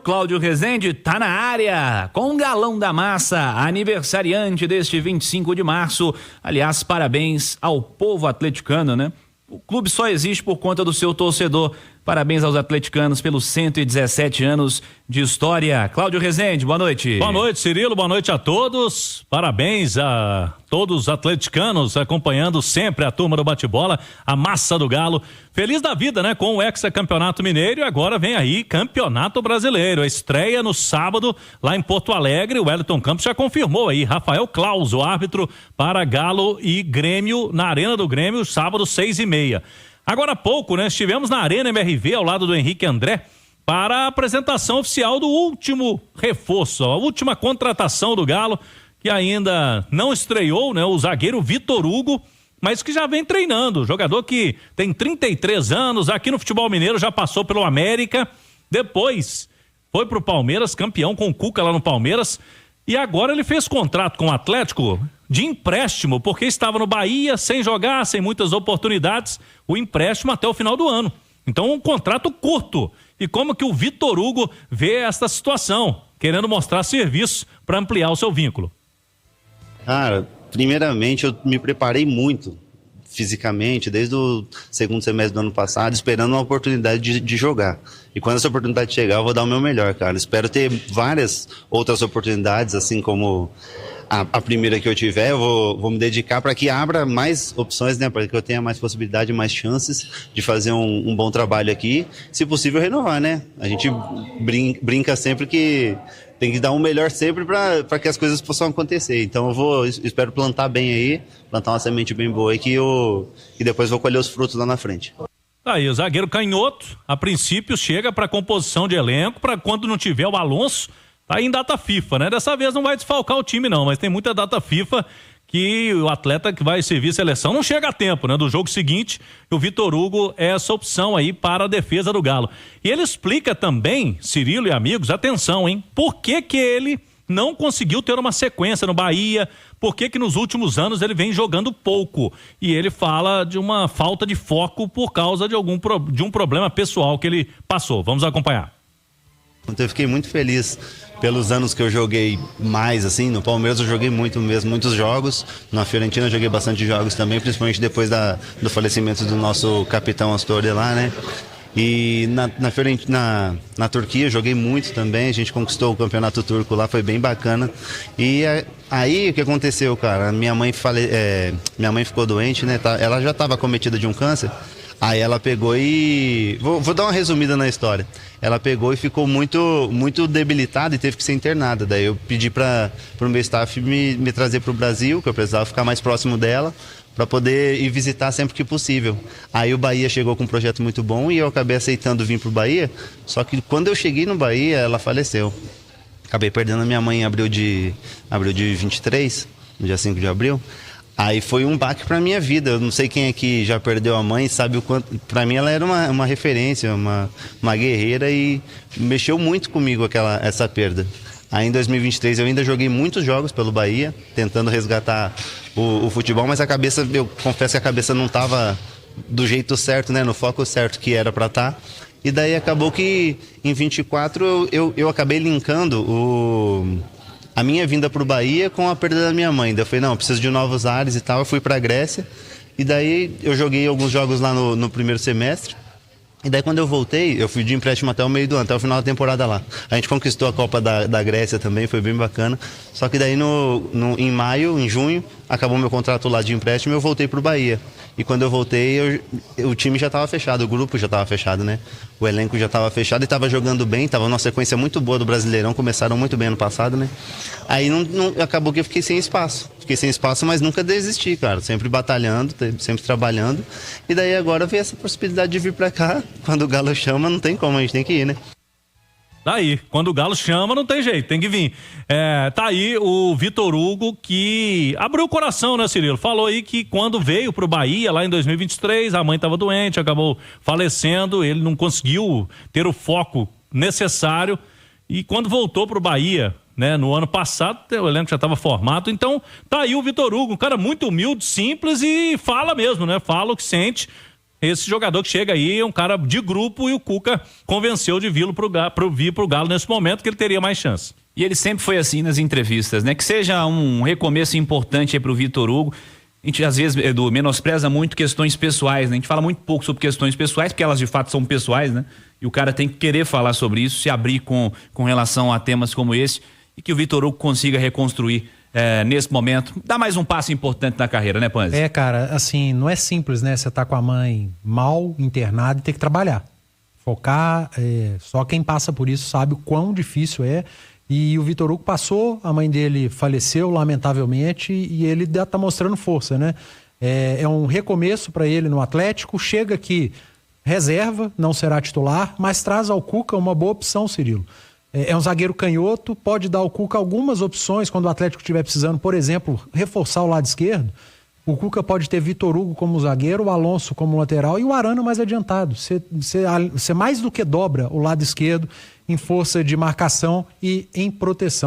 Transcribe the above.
Cláudio Rezende tá na área com o Galão da Massa, aniversariante deste 25 de março. Aliás, parabéns ao povo atleticano, né? O clube só existe por conta do seu torcedor. Parabéns aos atleticanos pelos 117 anos de história. Cláudio Rezende, boa noite. Boa noite, Cirilo, boa noite a todos. Parabéns a todos os atleticanos acompanhando sempre a turma do bate-bola, a massa do Galo. Feliz da vida, né? Com o hexacampeonato mineiro e agora vem aí Campeonato Brasileiro. A estreia no sábado lá em Porto Alegre. O Wellington Campos já confirmou aí. Rafael Claus, o árbitro para Galo e Grêmio na Arena do Grêmio, sábado 6h30. Agora há pouco, né? Estivemos na Arena MRV ao lado do Henrique André para a apresentação oficial do último reforço, a última contratação do Galo, que ainda não estreou, né? O zagueiro Vitor Hugo, mas que já vem treinando. Jogador que tem 33 anos, aqui no futebol mineiro já passou pelo América, depois foi pro Palmeiras, campeão com o Cuca lá no Palmeiras, e agora ele fez contrato com o Atlético de empréstimo, porque estava no Bahia, sem jogar, sem muitas oportunidades, o empréstimo até o final do ano. Então, um contrato curto. E como que o Vitor Hugo vê esta situação, querendo mostrar serviço para ampliar o seu vínculo? Cara, primeiramente eu me preparei muito fisicamente, desde o segundo semestre do ano passado, esperando uma oportunidade de jogar. E quando essa oportunidade chegar, eu vou dar o meu melhor, cara. Espero ter várias outras oportunidades, assim como a primeira que eu tiver, eu vou me dedicar para que abra mais opções, né? Para que eu tenha mais possibilidade, mais chances de fazer um bom trabalho aqui. Se possível, renovar, né? A gente brinca sempre que tem que dar um melhor sempre para que as coisas possam acontecer. Então espero plantar bem aí, plantar uma semente bem boa aí que depois vou colher os frutos lá na frente. Aí, o zagueiro canhoto, a princípio chega para composição de elenco, para quando não tiver o Alonso, tá em data FIFA, né? Dessa vez não vai desfalcar o time não, mas tem muita data FIFA que o atleta que vai servir seleção não chega a tempo, né? Do jogo seguinte, o Vitor Hugo é essa opção aí para a defesa do Galo. E ele explica também, Cirilo e amigos, atenção, hein? Por que ele não conseguiu ter uma sequência no Bahia? Por que nos últimos anos ele vem jogando pouco? E ele fala de uma falta de foco por causa de um problema pessoal que ele passou. Vamos acompanhar. Eu fiquei muito feliz pelos anos que eu joguei mais, assim, no Palmeiras eu joguei muito mesmo, muitos jogos, na Fiorentina eu joguei bastante jogos também, principalmente depois do falecimento do nosso capitão Astorre lá, né? E na Turquia eu joguei muito também, a gente conquistou o campeonato turco lá, foi bem bacana. E aí o que aconteceu, cara? Minha mãe ficou doente, né? Ela já estava acometida de um câncer. Aí ela pegou e... Vou dar uma resumida na história. Ela pegou e ficou muito, muito debilitada e teve que ser internada. Daí eu pedi para o meu staff me trazer para o Brasil, que eu precisava ficar mais próximo dela, para poder ir visitar sempre que possível. Aí o Bahia chegou com um projeto muito bom e eu acabei aceitando vir para o Bahia. Só que quando eu cheguei no Bahia, ela faleceu. Acabei perdendo a minha mãe em abril de 23, no dia 5 de abril. Aí foi um baque pra minha vida. Eu não sei quem aqui já perdeu a mãe, sabe o quanto. Pra mim ela era uma referência, uma guerreira e mexeu muito comigo essa perda. Aí em 2023 eu ainda joguei muitos jogos pelo Bahia, tentando resgatar o futebol, mas eu confesso que a cabeça não estava do jeito certo, né? No foco certo que era pra estar. E daí acabou que em 24 eu acabei linkando a minha vinda para o Bahia com a perda da minha mãe. Daí eu falei, não, eu preciso de novos ares e tal. Eu fui para a Grécia e daí eu joguei alguns jogos lá no primeiro semestre. E daí quando eu voltei, eu fui de empréstimo até o meio do ano, até o final da temporada lá. A gente conquistou a Copa da Grécia também, foi bem bacana. Só que daí em junho, acabou meu contrato lá de empréstimo e eu voltei para o Bahia. E quando eu voltei, o time já estava fechado, o grupo já estava fechado, né? O elenco já estava fechado e estava jogando bem, estava numa sequência muito boa do Brasileirão, começaram muito bem ano passado, né? Aí acabou que eu fiquei sem espaço. Fiquei sem espaço, mas nunca desisti, cara. Sempre batalhando, sempre trabalhando. E daí agora veio essa possibilidade de vir pra cá. Quando o Galo chama, não tem como, a gente tem que ir, né? Daí, quando o Galo chama, não tem jeito, tem que vir. Tá aí o Vitor Hugo, que abriu o coração, né, Cirilo? Falou aí que quando veio pro Bahia, lá em 2023, a mãe estava doente, acabou falecendo, ele não conseguiu ter o foco necessário. E quando voltou pro Bahia, né, no ano passado, o elenco já estava formado. Então, tá aí o Vitor Hugo, um cara muito humilde, simples e fala mesmo, né? Fala o que sente. esse jogador que chega aí é um cara de grupo e o Cuca convenceu de vir pro Galo nesse momento que ele teria mais chance. E ele sempre foi assim nas entrevistas, né? Que seja um recomeço importante aí pro Vitor Hugo. A gente, às vezes, Edu, menospreza muito questões pessoais, né? A gente fala muito pouco sobre questões pessoais, porque elas de fato são pessoais, né? E o cara tem que querer falar sobre isso, se abrir com relação a temas como esse, e que o Vitor Hugo consiga reconstruir nesse momento. Dá mais um passo importante na carreira, né, Panzi? Cara, assim, não é simples, né? Você tá com a mãe mal internada e ter que trabalhar. Focar, só quem passa por isso sabe o quão difícil é. E o Vitor Hugo passou, a mãe dele faleceu, lamentavelmente, e ele tá mostrando força, né? É um recomeço para ele no Atlético, chega aqui, reserva, não será titular, mas traz ao Cuca uma boa opção, Cirilo. É um zagueiro canhoto, pode dar ao Cuca algumas opções quando o Atlético estiver precisando, por exemplo, reforçar o lado esquerdo. O Cuca pode ter Vitor Hugo como zagueiro, o Alonso como lateral e o Arana mais adiantado. Você mais do que dobra o lado esquerdo em força de marcação e em proteção.